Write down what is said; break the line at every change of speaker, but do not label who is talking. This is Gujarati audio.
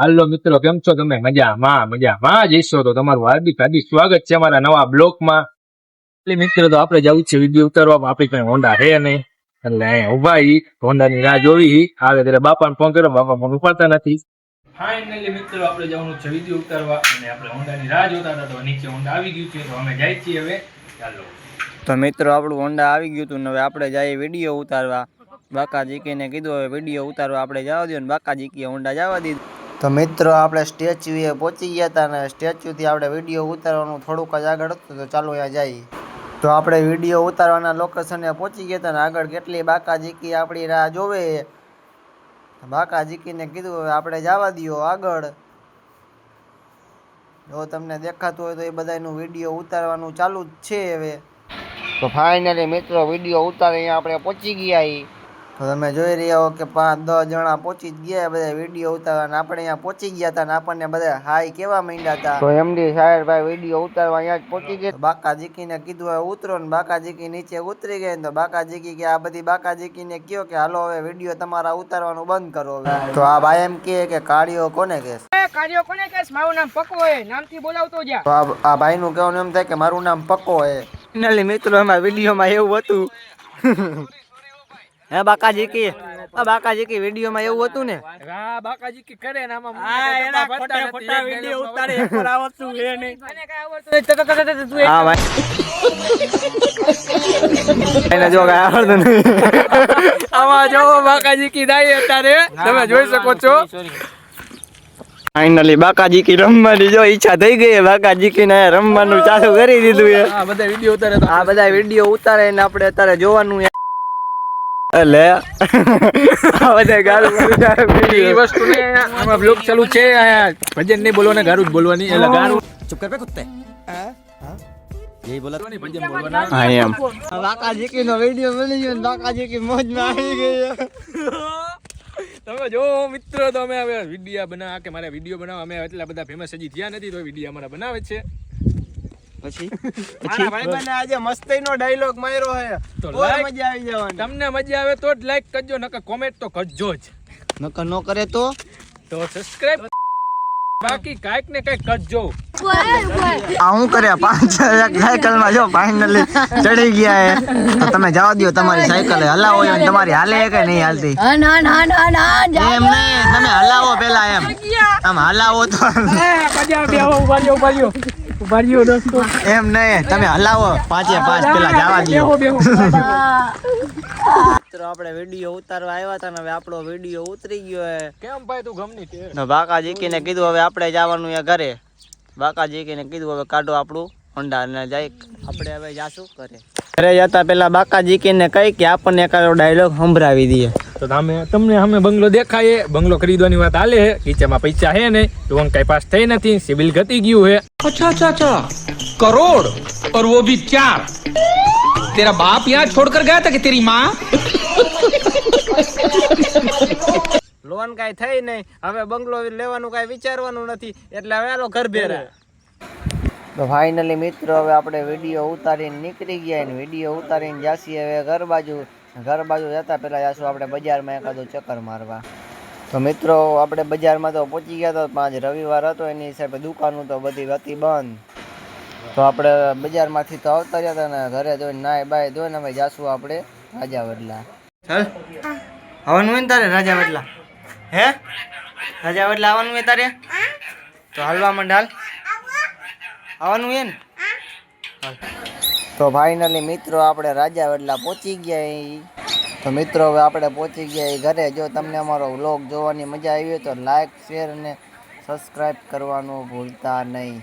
હાલો મિત્રો, કેમ છો તમે? મજામાં જઈશો તો તમારું હાર્દિક સ્વાગત છે અમારા નવા બ્લોકમાં. એટલે મિત્રો, તો આપણે જવું છે વિડીયો ઉતારવા. આપણી પાસે હોન્ડા છે નહીં, એટલે અહીંયા ઉભા હોન્ડાની રાહ જોવી. આવે ત્યારે બાપાને ફોન કર્યો, બાપા ફોન ઉપાડતા નથી. ફાઇનલી મિત્રો, આપણે જવાનું છે વિડીયો ઉતારવા અને આપણે હોન્ડાની રાહ જોતા હતા. તો નીચે હોન્ડા આવી ગયું છે, તો અમે જાય છીએ હવે. ચાલો.
તો મિત્રો, આપણું હોન્ડા આવી ગયું હતું ને હવે આપણે જઈએ વિડીયો ઉતારવા. બાકાજીકીને કીધું હવે વિડીયો ઉતારવા આપણે જવા દો ને બાકાજીકીએ હોન્ડા જવા દીધું. તો મિત્રો, આપણે સ્ટેચ્યુએ પહોંચી ગયા હતા અને સ્ટેચ્યુથી આપણે વિડીયો ઉતારવાનું થોડુંક જ આગળ હતું, તો ચાલો અહીંયા જઈએ. તો આપણે વિડીયો ઉતારવાના લોકેશને પહોંચી ગયા હતા ને આગળ કેટલી બાકાજીકી આપણી રાહ જોવે. બાકાજીકીને કીધું હવે આપણે જવા દો આગળ. જો તમને દેખાતું હોય તો એ બધાનું વિડીયો ઉતારવાનું ચાલુ જ છે હવે. તો ફાઇનલી મિત્રો, વિડીયો ઉતારે અહીંયા આપણે પહોંચી ગયા. તો તમે જોઈ રહ્યા હો કે 5-10 જણા પહોંચી જ ગયા બધા વિડીયો ઉતારવા. આપણે અહીંયા પહોંચી ગયા હતા ને આપણને બધા હાઈ કેવા માંડ્યા હતા. તો એમડી સાહેબ ભાઈ વિડીયો ઉતારવા અહીંયા જ પહોંચી ગયા. બાકાજીકીને કીધું હવે ઉતરો ને બાકાજીકી નીચે ઉતરી ગયા. તો બાકાજીકી કે આ બધી બાકાજીકીને કયો કે હાલો હવે વિડીયો તમારા ઉતારવાનું બંધ કરો. તો આ ભાઈ એમ કે કાળિયો કોને કે
કાર્યો કોને કેસ? મારું નામ પક્કો હે, નામથી બોલાવતો જા.
તો આ ભાઈનું કહેવાનું એમ થાય કે મારું નામ પક્કો હે. ફાઇનલી મિત્રો, એમાં વિડીયોમાં એવું હતું હે બાકાજીકી, બાકાજીકી વિડીયોમાં એવું હતું ને
બાકાજી કરે ને આમાં
એના ખોટા વિડીયો ઉતારે એકવાર આવડતું હે નહીં.
મને કઈ આવડતું
હા ભાઈ એને જો કઈ આવડતું નહીં.
આમાં જો બાકાજી કી દાઈ અત્યારે તમે જોઈ શકો છો.
ફાઇનલી બાકાજીકી રમવાની જો ઈચ્છા થઈ ગઈ. બાકાજીકી ને રમવાનું ચાલુ કરી દીધું છે.
આ બધા વિડીયો ઉતારે તો
આ બધા વિડીયો ઉતારે ને આપણે અત્યારે જોવાનું. લે આ બધા ગાળું
એ વસ્તુ ને આમાં બ્લોગ ચાલુ છે. ભજન નહીં બોલવાના, ગારું જ બોલવાની. એટલે ગારું
ચુપ કર બે કુત્તે यही बोला
ભજન બોલવાના.
हाँ एम बाकाजीकी નો વિડિયો બની ગયો. બાકાજીકી મોજમાં આવી ગઈ.
તમે જો મિત્રો, તો અમે હવે વિડીયો બનાવવા કે મારે વિડીયો બનાવવા અમે એટલા બધા ફેમસ હજી થયા નથી, તો વિડીયો અમારા બનાવે છે.
પછી મારા ભાઈબંધે આજે મસ્તીનો ડાયલોગ માર્યો હે,
તો
તો
like
મજા આવી જવાની.
તમને મજા આવે તો જ લાઈક કરજો, નકર કોમેન્ટ તો કરજો જ.
નકર નો કરે તો
સબસ્ક્રાઇબ બાકી કાઈક ને કાઈક કરજો.
આ હું કરે 5 સાયકલ માં જો ફાઇનલી ચડી ગયા હે. તો તમે જવા દો તમારી સાયકલ હલાવો. એમ તમારી હાલે કે નહીં હાલતી?
ના
એમ નહીં, તમે હલાવો પેલા. એમ આમ હલાવો તો એમ નહીં, તમે હલાવો 5 પેલા જવા દો. મિત્રો, આપણે વિડીયો ઉતારવા આવ્યા હતા ને હવે આપણો વિડીયો ઉતરી ગયો હે.
કેમ ભાઈ તું ગમની તે?
તો બાકાજીકીને કીધું હવે આપણે જવાનું છે ઘરે. બાકાજીકીને કીધું હવે કાઢો આપણું હોન્ડા ને જાય આપણે હવે જાશું ઘરે જતા પેલા બાકાજીકીને કહી કે આપણને એકાદો ડાયલોગ સંભળાવી દઈએ.
તો તમને અમે બંગલો દેખાય. બંગલો ખરીદવાની વાત હાલે છે. ખીચામાં પૈસા હે નહીં, લોન કઈ પાસ થઈ નથી, સિબિલ ઘટી ગયું હે.
अच्छा करोड़ और वो भी 4 तेरा बाप यहाँ छोड़कर गया था कि तेरी माँ
લોન કાંઈ થઈ નહીં, હવે બંગલો લેવાનું કાંઈ વિચારવાનું નથી, એટલે હવે આલો ઘર ભેરા. તો ફાઇનલી મિત્રો, હવે આપણે વિડીયો ઉતારીને નીકળી ગયા ને વિડીયો ઉતારીને જાસી હવે ઘર બાજુ જતા પહેલાં જાશું આપણે બજારમાં એકાદો ચક્કર મારવા. તો મિત્રો, આપણે બજારમાં તો પહોંચી ગયા હતા, પણ આજે રવિવાર હતો એની હિસાબે દુકાનો તો બધી હતી બંધ. તો આપણે બજારમાંથી તો આવતા રહ્યા હતા ને ઘરે જોઈને નાય બાય ધોઈને અમે જાશું આપણે રાજા વડલા. ચાલ આવવાનું હોય ને તારે રાજા વડલા? હે રાજા વડલા આવવાનું હોય તારે? તો હાલવા માંડ, હાલ આવવાનું હોય ને. તો ફાઇનલી મિત્રો, આપણે રાજા વડલા પહોંચી ગયા. તો મિત્રો, હવે આપણે પહોંચી ગયા ઘરે. જો તમને અમારો વ્લોગ જોવાની મજા આવી હોય તો લાઈક, શેર અને સબસ્ક્રાઈબ કરવાનું ભૂલતા નહીં.